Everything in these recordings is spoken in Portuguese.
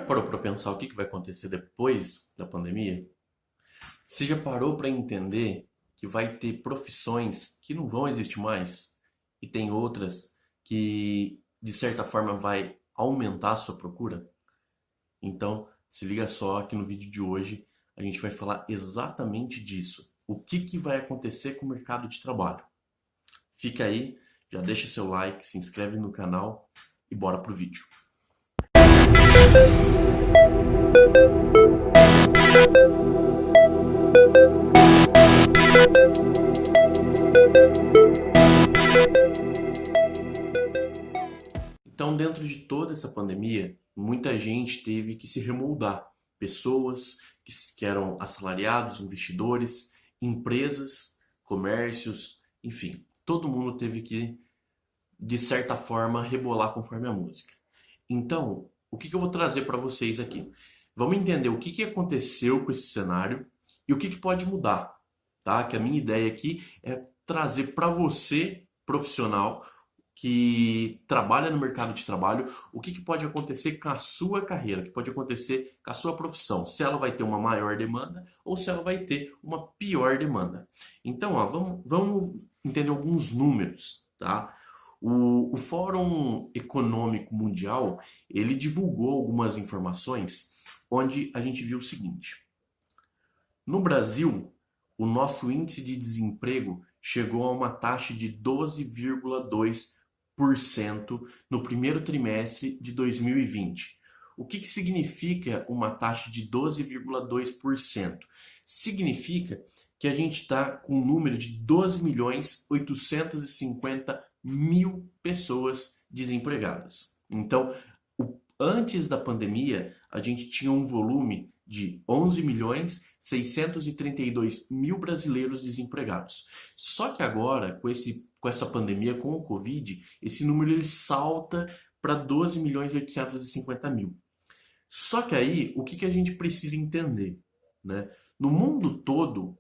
parou para pensar o que vai acontecer depois da pandemia? Você já parou para entender que vai ter profissões que não vão existir mais e tem outras que, de certa forma, vai aumentar a sua procura? Então, se liga só que no vídeo de hoje a gente vai falar exatamente disso. O que vai acontecer com o mercado de trabalho? Fica aí, já deixa seu like, se inscreve no canal e bora pro vídeo. Então, dentro de toda essa pandemia, muita gente teve que se remoldar. Pessoas que eram assalariados, investidores, empresas, comércios, enfim, todo mundo teve que, de certa forma, rebolar conforme a música. Então, o que eu vou trazer para vocês aqui? Vamos entender o que aconteceu com esse cenário e o que pode mudar, tá? Que a minha ideia aqui é trazer para você, profissional, que trabalha no mercado de trabalho, o que pode acontecer com a sua carreira, o que pode acontecer com a sua profissão, se ela vai ter uma maior demanda ou se ela vai ter uma pior demanda. Então, ó, vamos entender alguns números, tá? O Fórum Econômico Mundial, ele divulgou algumas informações onde a gente viu o seguinte: no Brasil, o nosso índice de desemprego chegou a uma taxa de 12,2% no primeiro trimestre de 2020. O que significa uma taxa de 12,2%? Significa que a gente está com um número de 12.850.000 pessoas desempregadas. Então, antes da pandemia, a gente tinha um volume de 11.632.000 brasileiros desempregados. Só que agora, com essa pandemia, com o Covid, esse número ele salta para 12.850.000. Só que aí, o que a gente precisa entender, né? No mundo todo,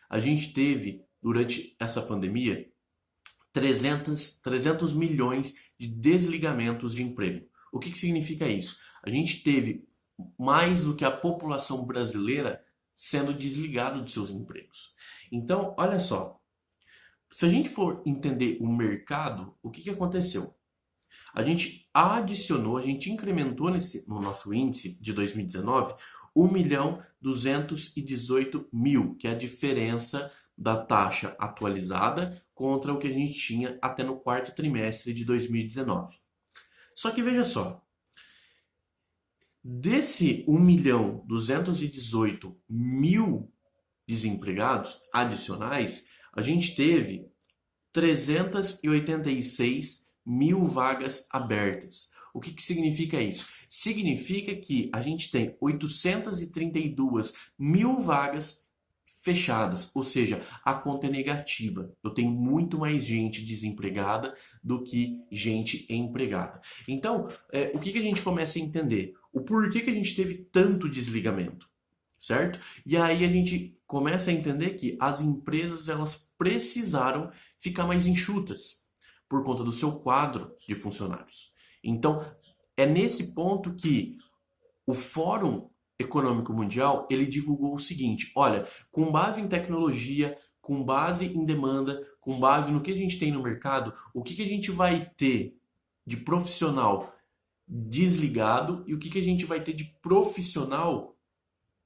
a gente teve, durante essa pandemia, 300 milhões de desligamentos de emprego. O que significa isso? A gente teve mais do que a população brasileira sendo desligado de seus empregos. Então, olha só, se a gente for entender o mercado, o que aconteceu? A gente adicionou, a gente incrementou no nosso índice de 2019 1.218.000, que é a diferença da taxa atualizada contra o que a gente tinha até no quarto trimestre de 2019. Só que veja só, desse 1.218.000 desempregados adicionais, a gente teve 386.000 vagas abertas. O que significa isso? Significa que a gente tem 832.000 vagas fechadas, ou seja, a conta é negativa. Eu tenho muito mais gente desempregada do que gente empregada. Então, o que a gente começa a entender? O porquê que a gente teve tanto desligamento, certo? E aí a gente começa a entender que as empresas elas precisaram ficar mais enxutas por conta do seu quadro de funcionários. Então, é nesse ponto que o Fórum Econômico Mundial, ele divulgou o seguinte: olha, com base em tecnologia, com base em demanda, com base no que a gente tem no mercado, o que a gente vai ter de profissional desligado e o que a gente vai ter de profissional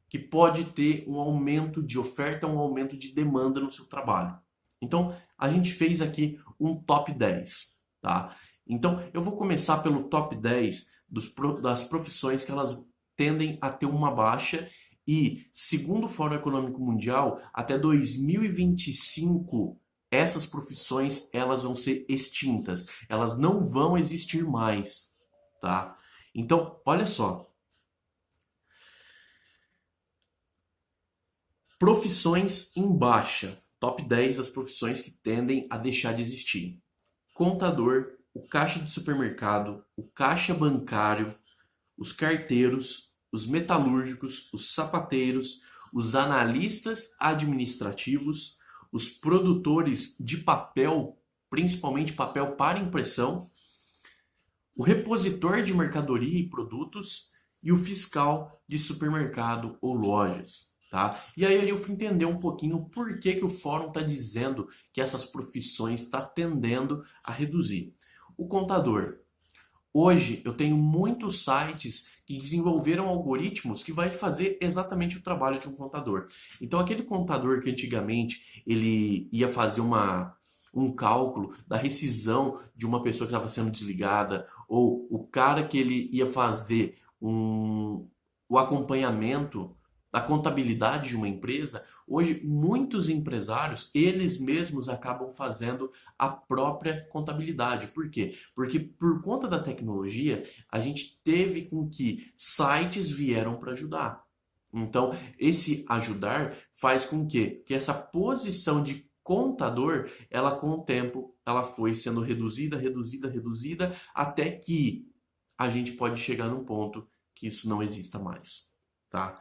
que pode ter um aumento de oferta, um aumento de demanda no seu trabalho. Então, a gente fez aqui um top 10, tá? Então, eu vou começar pelo top 10 das profissões que elas tendem a ter uma baixa e, segundo o Fórum Econômico Mundial, até 2025, essas profissões elas vão ser extintas, elas não vão existir mais, tá? Então, olha só. Profissões em baixa. Top 10 das profissões que tendem a deixar de existir: contador, o caixa de supermercado, o caixa bancário, os carteiros, os metalúrgicos, os sapateiros, os analistas administrativos, os produtores de papel, principalmente papel para impressão, o repositor de mercadoria e produtos e o fiscal de supermercado ou lojas. Tá? E aí eu fui entender um pouquinho por que o fórum está dizendo que essas profissões estão tendendo a reduzir. O contador. Hoje eu tenho muitos sites que desenvolveram algoritmos que vai fazer exatamente o trabalho de um contador. Então aquele contador que antigamente ele ia fazer um cálculo da rescisão de uma pessoa que estava sendo desligada, ou o cara que ele ia fazer o acompanhamento da contabilidade de uma empresa, hoje muitos empresários, eles mesmos acabam fazendo a própria contabilidade. Por quê? Porque por conta da tecnologia, a gente teve com que sites vieram para ajudar. Então, esse ajudar faz com que essa posição de contador, ela com o tempo, ela foi sendo reduzida, até que a gente pode chegar num ponto que isso não exista mais, tá?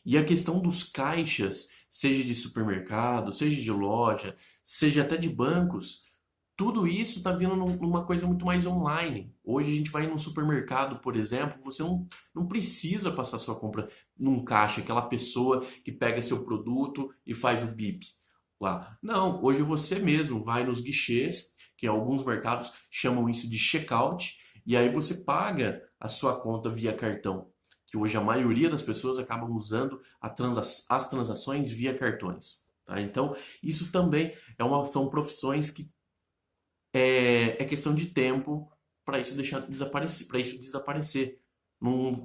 E a questão dos caixas, seja de supermercado, seja de loja, seja até de bancos, tudo isso está vindo numa coisa muito mais online. Hoje a gente vai num supermercado, por exemplo, você não precisa passar sua compra num caixa, aquela pessoa que pega seu produto e faz o bip lá. Não, hoje você mesmo vai nos guichês, que alguns mercados chamam isso de checkout, e aí você paga a sua conta via cartão, que hoje a maioria das pessoas acabam usando as transações via cartões. Tá? Então, isso também são profissões que é questão de tempo para isso deixar desaparecer, para isso desaparecer.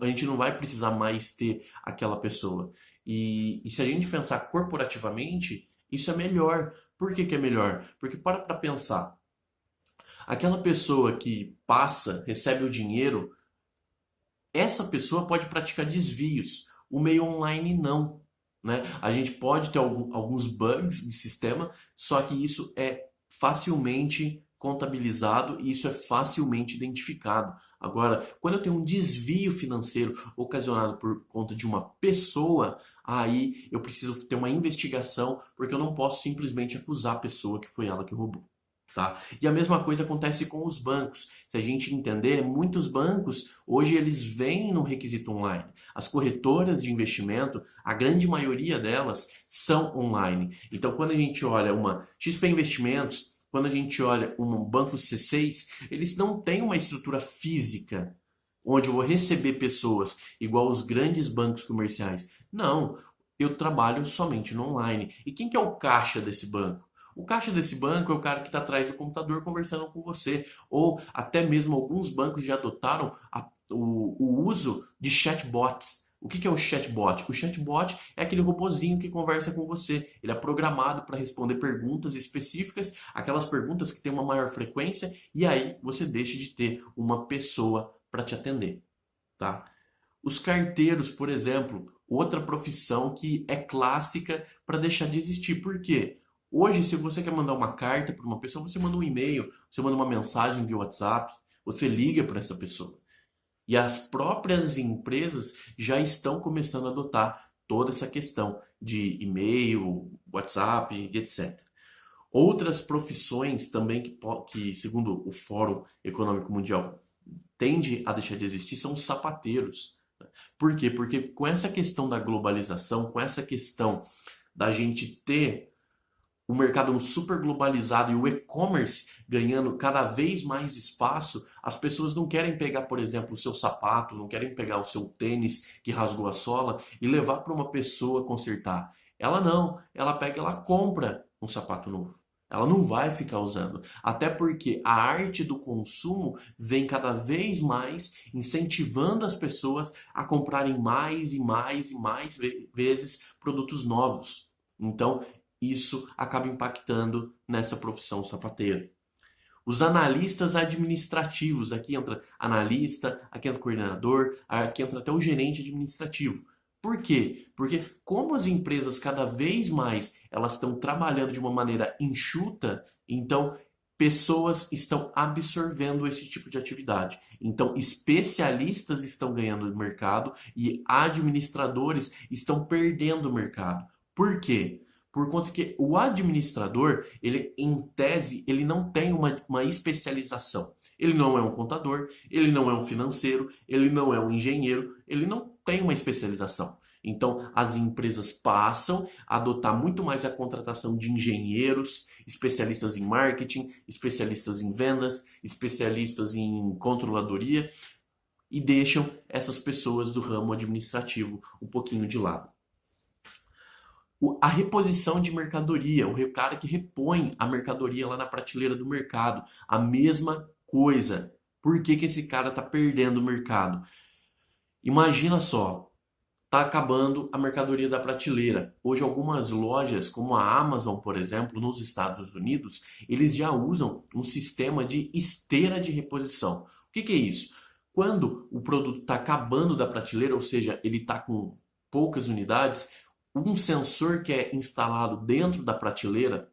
A gente não vai precisar mais ter aquela pessoa. E se a gente pensar corporativamente, isso é melhor. Por que é melhor? Porque para pensar, aquela pessoa que passa, recebe o dinheiro, essa pessoa pode praticar desvios. O meio online não. Né? A gente pode ter alguns bugs de sistema, só que isso é facilmente contabilizado e isso é facilmente identificado. Agora, quando eu tenho um desvio financeiro ocasionado por conta de uma pessoa, aí eu preciso ter uma investigação, porque eu não posso simplesmente acusar a pessoa que foi ela que roubou. Tá? E a mesma coisa acontece com os bancos. Se a gente entender, muitos bancos hoje eles vêm no requisito online. As corretoras de investimento, a grande maioria delas são online. Então, quando a gente olha uma XP Investimentos, quando a gente olha um banco C6, eles não têm uma estrutura física onde eu vou receber pessoas igual os grandes bancos comerciais. Não, eu trabalho somente no online. E quem que é o caixa desse banco? O caixa desse banco é o cara que está atrás do computador conversando com você. Ou até mesmo alguns bancos já adotaram o uso de chatbots. O que é o chatbot? O chatbot é aquele robozinho que conversa com você. Ele é programado para responder perguntas específicas, aquelas perguntas que têm uma maior frequência, e aí você deixa de ter uma pessoa para te atender. Tá? Os carteiros, por exemplo, outra profissão que é clássica para deixar de existir. Por quê? Hoje, se você quer mandar uma carta para uma pessoa, você manda um e-mail, você manda uma mensagem via WhatsApp, você liga para essa pessoa. E as próprias empresas já estão começando a adotar toda essa questão de e-mail, WhatsApp, etc. Outras profissões também que, segundo o Fórum Econômico Mundial, tende a deixar de existir são os sapateiros. Por quê? Porque com essa questão da globalização, com essa questão da gente ter o mercado super globalizado e o e-commerce ganhando cada vez mais espaço, as pessoas não querem pegar, por exemplo, o seu sapato, não querem pegar o seu tênis que rasgou a sola e levar para uma pessoa consertar. Ela não, ela pega, ela compra um sapato novo. Ela não vai ficar usando. Até porque a arte do consumo vem cada vez mais incentivando as pessoas a comprarem mais e mais e mais vezes produtos novos. Então, isso acaba impactando nessa profissão sapateiro. Os analistas administrativos, aqui entra analista, aqui entra coordenador, aqui entra até o gerente administrativo. Por quê? Porque como as empresas cada vez mais elas estão trabalhando de uma maneira enxuta, então pessoas estão absorvendo esse tipo de atividade. Então especialistas estão ganhando o mercado e administradores estão perdendo o mercado. Por quê? Por conta que o administrador, ele em tese, ele não tem uma especialização. Ele não é um contador, ele não é um financeiro, ele não é um engenheiro, ele não tem uma especialização. Então, as empresas passam a adotar muito mais a contratação de engenheiros, especialistas em marketing, especialistas em vendas, especialistas em controladoria e deixam essas pessoas do ramo administrativo um pouquinho de lado. A reposição de mercadoria, o cara que repõe a mercadoria lá na prateleira do mercado, a mesma coisa. Por que que esse cara está perdendo o mercado? Imagina só, está acabando a mercadoria da prateleira. Hoje algumas lojas, como a Amazon, por exemplo, nos Estados Unidos, eles já usam um sistema de esteira de reposição. O que que é isso? Quando o produto está acabando da prateleira, ou seja, ele está com poucas unidades, um sensor que é instalado dentro da prateleira,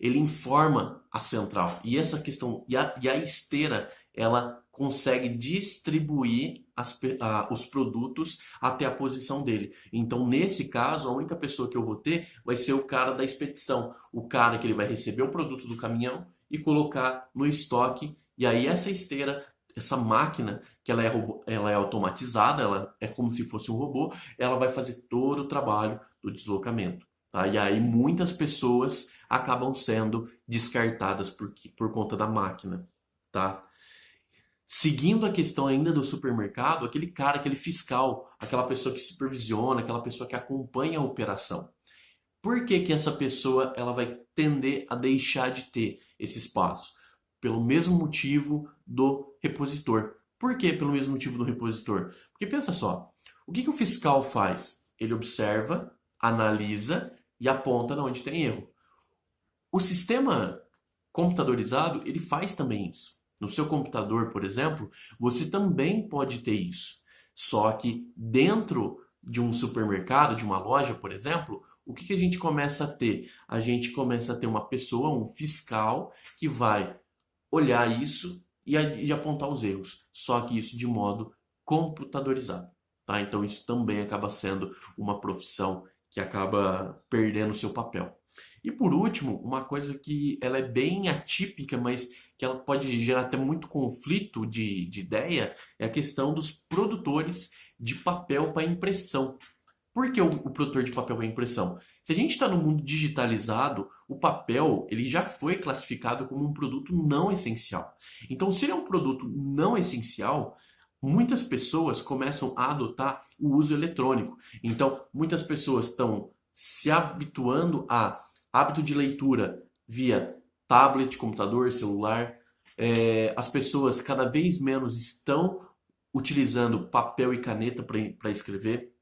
ele informa a central. E essa questão, e a esteira, ela consegue distribuir os produtos até a posição dele. Então, nesse caso, a única pessoa que eu vou ter vai ser o cara da expedição. O cara que ele vai receber o produto do caminhão e colocar no estoque. E aí essa esteira, essa máquina, que ela é automatizada, ela é como se fosse um robô, ela vai fazer todo o trabalho do deslocamento. Tá? E aí muitas pessoas acabam sendo descartadas por conta da máquina. Tá? Seguindo a questão ainda do supermercado, aquele cara, aquele fiscal, aquela pessoa que supervisiona, aquela pessoa que acompanha a operação. Por que que essa pessoa ela vai tender a deixar de ter esse espaço? Pelo mesmo motivo do repositor. Por que pelo mesmo motivo do repositor? Porque pensa só, o que que o fiscal faz? Ele observa, analisa e aponta onde tem erro. O sistema computadorizado, ele faz também isso. No seu computador, por exemplo, você também pode ter isso. Só que dentro de um supermercado, de uma loja, por exemplo, o que que a gente começa a ter? A gente começa a ter uma pessoa, um fiscal, que vai olhar isso e apontar os erros. Só que isso de modo computadorizado. Tá? Então isso também acaba sendo uma profissão que acaba perdendo o seu papel. E por último, uma coisa que ela é bem atípica, mas que ela pode gerar até muito conflito de ideia, é a questão dos produtores de papel para impressão. Por que o produtor de papel para impressão? Se a gente está no mundo digitalizado, o papel ele já foi classificado como um produto não essencial. Então, se ele é um produto não essencial, muitas pessoas começam a adotar o uso eletrônico. Então, muitas pessoas estão se habituando a hábito de leitura via tablet, computador, celular. As pessoas cada vez menos estão utilizando papel e caneta para escrever.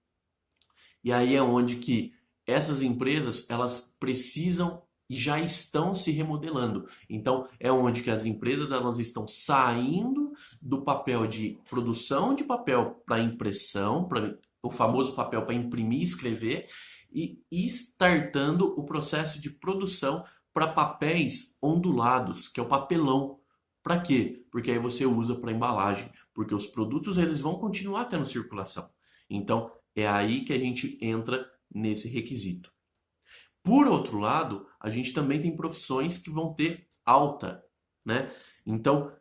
E aí é onde que essas empresas elas precisam e já estão se remodelando. Então é onde que as empresas elas estão saindo do papel de produção de papel para impressão, para o famoso papel para imprimir e escrever, e startando o processo de produção para papéis ondulados, que é o papelão. Para quê? Porque aí você usa para embalagem, porque os produtos eles vão continuar tendo circulação. Então é aí que a gente entra nesse requisito. Por outro lado, a gente também tem profissões que vão ter alta, né? Então,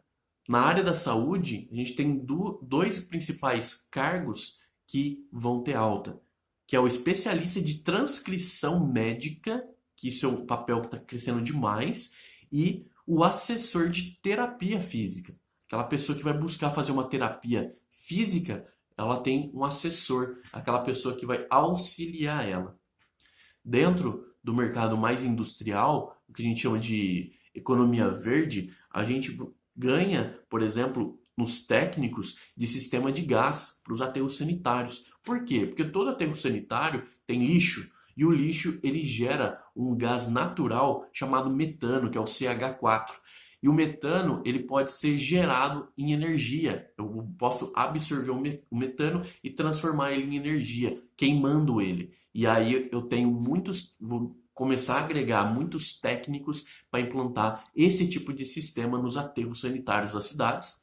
na área da saúde, a gente tem dois principais cargos que vão ter alta, que é o especialista de transcrição médica, que isso é um papel que está crescendo demais, e o assessor de terapia física. Aquela pessoa que vai buscar fazer uma terapia física, ela tem um assessor, aquela pessoa que vai auxiliar ela. Dentro do mercado mais industrial, o que a gente chama de economia verde, a gente ganha, por exemplo, nos técnicos de sistema de gás para os aterros sanitários. Por quê? Porque todo aterro sanitário tem lixo, e o lixo ele gera um gás natural chamado metano, que é o CH4. E o metano ele pode ser gerado em energia. Eu posso absorver o metano e transformar ele em energia, queimando ele. E aí eu tenho vou começar a agregar muitos técnicos para implantar esse tipo de sistema nos aterros sanitários das cidades,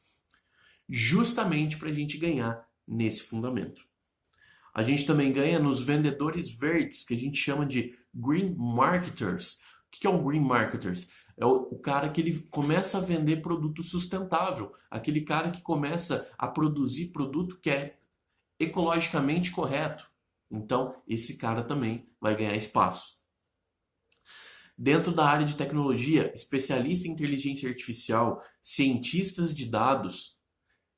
justamente para a gente ganhar nesse fundamento. A gente também ganha nos vendedores verdes, que a gente chama de green marketers. O que é o green marketers? é o cara que ele começa a vender produto sustentável, aquele cara que começa a produzir produto que é ecologicamente correto. Então, esse cara também vai ganhar espaço. Dentro da área de tecnologia, especialista em inteligência artificial, cientistas de dados,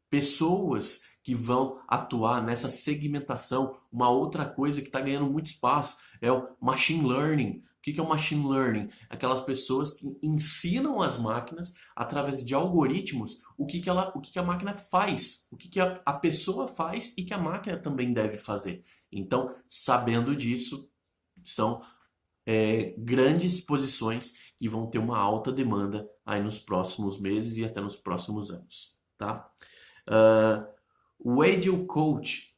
pessoas que vão atuar nessa segmentação. Uma outra coisa que está ganhando muito espaço é o machine learning. O que é o machine learning? Aquelas pessoas que ensinam as máquinas, através de algoritmos, o que a máquina faz, o que a pessoa faz e que a máquina também deve fazer. Então, sabendo disso, são grandes posições que vão ter uma alta demanda aí nos próximos meses e até nos próximos anos, tá? O Agile Coach,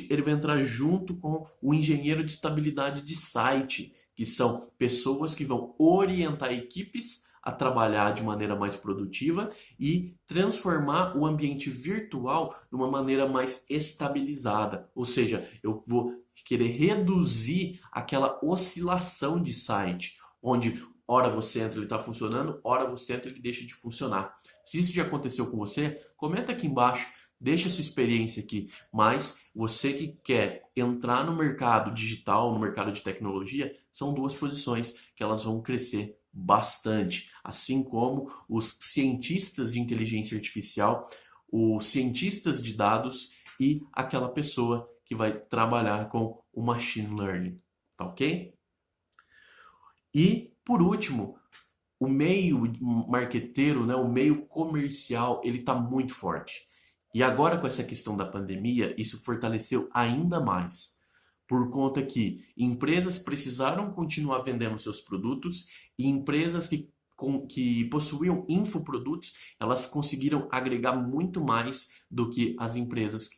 ele vai entrar junto com o engenheiro de estabilidade de site, que são pessoas que vão orientar equipes a trabalhar de maneira mais produtiva e transformar o ambiente virtual de uma maneira mais estabilizada. Ou seja, eu vou querer reduzir aquela oscilação de site, onde hora você entra ele está funcionando, hora você entra ele deixa de funcionar. Se isso já aconteceu com você, comenta aqui embaixo, deixa sua experiência aqui. Mas você que quer entrar no mercado digital, no mercado de tecnologia, são duas posições que elas vão crescer bastante. Assim como os cientistas de inteligência artificial, os cientistas de dados e aquela pessoa que vai trabalhar com o machine learning, tá ok? E, por último, o meio marqueteiro, né, o meio comercial, ele está muito forte. E agora com essa questão da pandemia, isso fortaleceu ainda mais. Por conta que empresas precisaram continuar vendendo seus produtos e empresas que possuíam infoprodutos, elas conseguiram agregar muito mais do que as empresas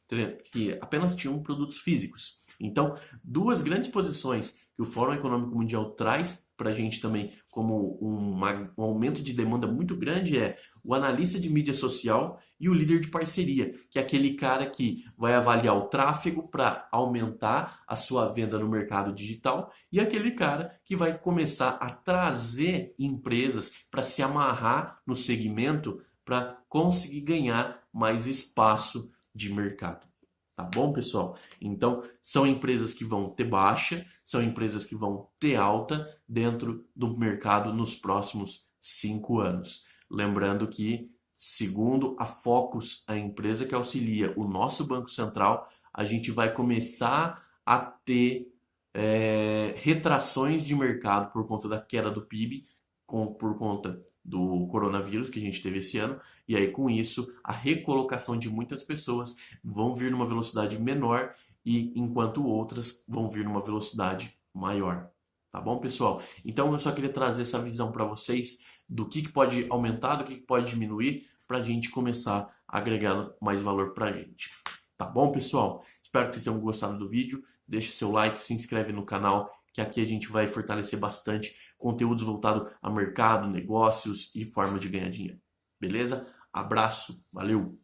que apenas tinham produtos físicos. Então, duas grandes posições que o Fórum Econômico Mundial traz para a gente também como um aumento de demanda muito grande é o analista de mídia social e o líder de parceria, que é aquele cara que vai avaliar o tráfego para aumentar a sua venda no mercado digital e aquele cara que vai começar a trazer empresas para se amarrar no segmento para conseguir ganhar mais espaço de mercado. Tá bom, pessoal? Então, são empresas que vão ter baixa, são empresas que vão ter alta dentro do mercado nos próximos 5 anos. Lembrando que, segundo a Focus, a empresa que auxilia o nosso Banco Central, a gente vai começar a ter retrações de mercado por conta da queda do PIB, por conta do coronavírus que a gente teve esse ano, e aí com isso a recolocação de muitas pessoas vão vir numa velocidade menor e enquanto outras vão vir numa velocidade maior. Tá bom, pessoal? Então eu só queria trazer essa visão para vocês do que pode aumentar, do que pode diminuir, para a gente começar a agregar mais valor para a gente. Tá bom, pessoal? Espero que vocês tenham gostado do vídeo. Deixe seu like, se inscreve no canal, que aqui a gente vai fortalecer bastante conteúdos voltados a mercado, negócios e forma de ganhar dinheiro. Beleza? Abraço, valeu!